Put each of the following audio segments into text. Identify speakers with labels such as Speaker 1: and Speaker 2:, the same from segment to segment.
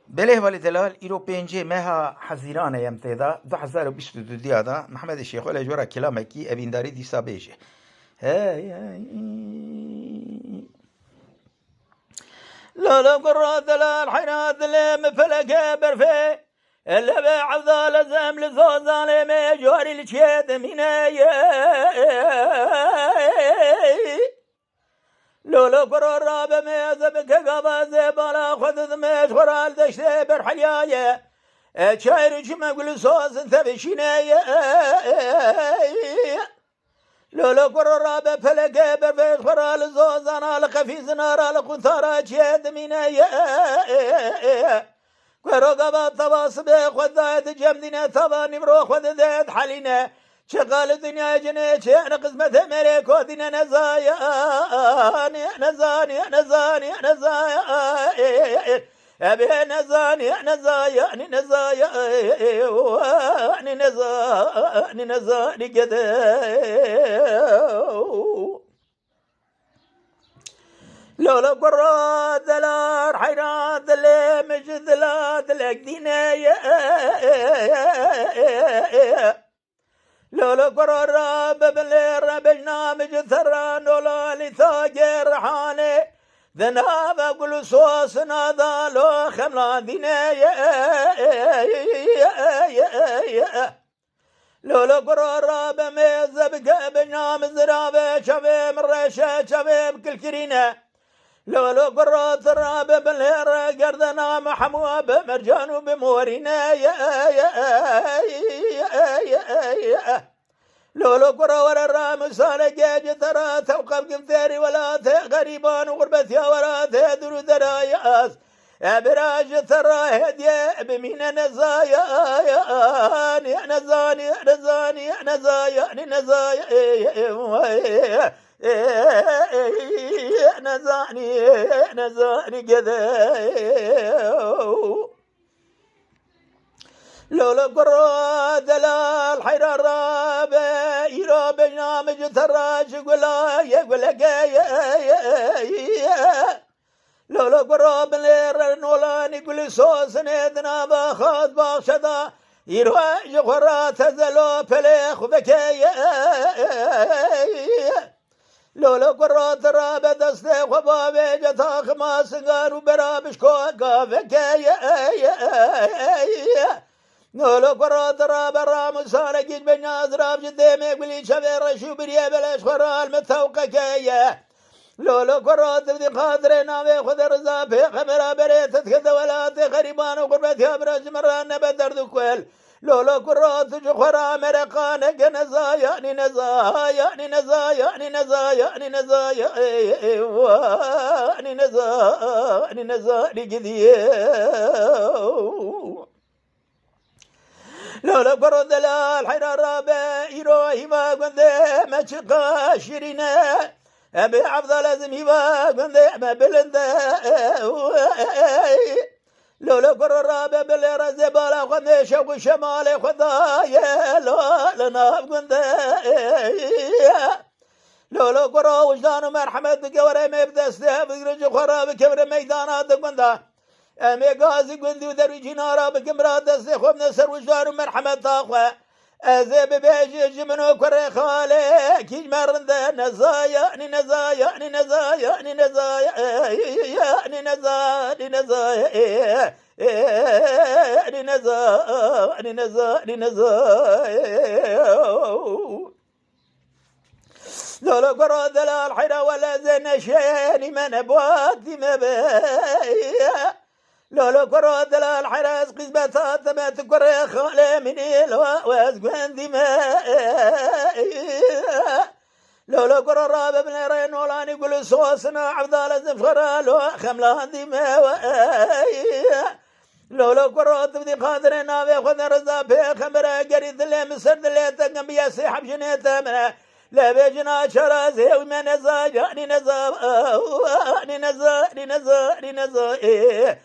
Speaker 1: بله ولی دلال ایرو پنجه مها حزیران یمتدا 2022 دیادا محمد شیخ ولی جورا کلامکی اوینداری دیسا بیجه لا قرات دلال حينات دلم فلك برفي اللي بعضال زم لزوز ظالم جوري الشيد من لولو قرار راب ميزبك قباز بالا خذ ميز خرال دشت برحليايا شاير جمع قل صوص انت بشينايا لولو قرار راب فلك برفي خرال زوز انا لقفي زنارا لقنطارا شيد منايا قرار قبا طباس بخذ ذات جمدنا طباني برو خذ ذات حلينا شغال الدنيا جنيت انا قسمة ملك ودنا نزايا نزاني نزاني نزايا ابي نزاني نزايا نزايا نزاني نزاني كذا لولا قرات دلار حيرات دلي مجد دلات دلك دينايا لولا قرار راب بلير بجنامج ثران ولا لثاجر حالي ذناب اقول صوص نادا لو خملا دينايا لولا قرار راب ميزبك بجنام زرابة شبه مرشة شبه بكل كرينة لولا قرات الراب بالهر قردنا محموب مرجان بمورينا لولا قرا ورا الرام صار جاج ترى توقف قمثاري ولا غريبان وغربتي ولا درو دراياس براج ترى هديه بمين نزايا نزاني نزاني نزايا نزايا نزاني كذا لولا قرا دلال حير الراب يرا بنامج تراج قلا يقول لولا قرا بلير نولان يقول صوص نيدنا باخذ باخشدا يرا جخرا تزلو فليخ بكايا لولا قرات راب دسته خبابه جتا خما سنگارو برابش کوکا فكايا لولا قرات راب رام سارقين بناز راب جديمي قولي شبير رشو بريا بلاش خرال متوقع كايا لولا قرات بدي قادر ناوي خذ رزا في خمرا بريتت كذا ولا غريبان وقربتها برج مران نبدر دكويل لولا قرات جخرا مرقانا نزايا نزايا نزايا نزايا نزايا نزايا نزايا جديه لولا قرات دلال حين الرابع يروي ما قند ما شقاشرنا أبي عبد لازم يبا قند ما بلند لولا قرر رابع بالليرة زبالة خميشة وشمالي خذايا لنا قندا لولا قرر وجدان مرحمة بقوري ما يبدأ بقرج خرا بكبر ميدانات قندا أمي قازي قندي ودروي نارا بكمرات دستي خوب نسر وجدان مرحمة طاقوة أزيب بيجي جمنو كري خالي كيج مرند نزايا نزايا نزايا نزايا نزايا نزايا نزايا نزايا لولا قرا دلال حيرا ولا زين شيني من أبواتي مبايا لولا قرا دلال حراس قزبتات ما تقرا خالي من الواز قندي ما لولا قرا راب من رين ولاني يقول صوصنا عبدال زفخرا لو خملان دي ما لولا قرا تبدي قادر ناوي خذ رزا في خمرا قريد اللي مسرد اللي تقم بيا سيحب جنيتا منه لا بيجنا شرازي ومن نزاجاني نزاني نزاني نزاني نزاني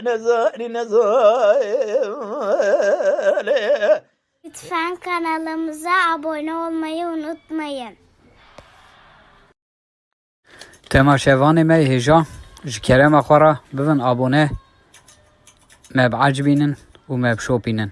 Speaker 1: نزاني نزاني
Speaker 2: Lütfen kanalımıza abone olmayı unutmayın.
Speaker 3: تماشاوان ما هجا ji kerema xwe re bibin abone me bi ecbînin û me bi şopînin.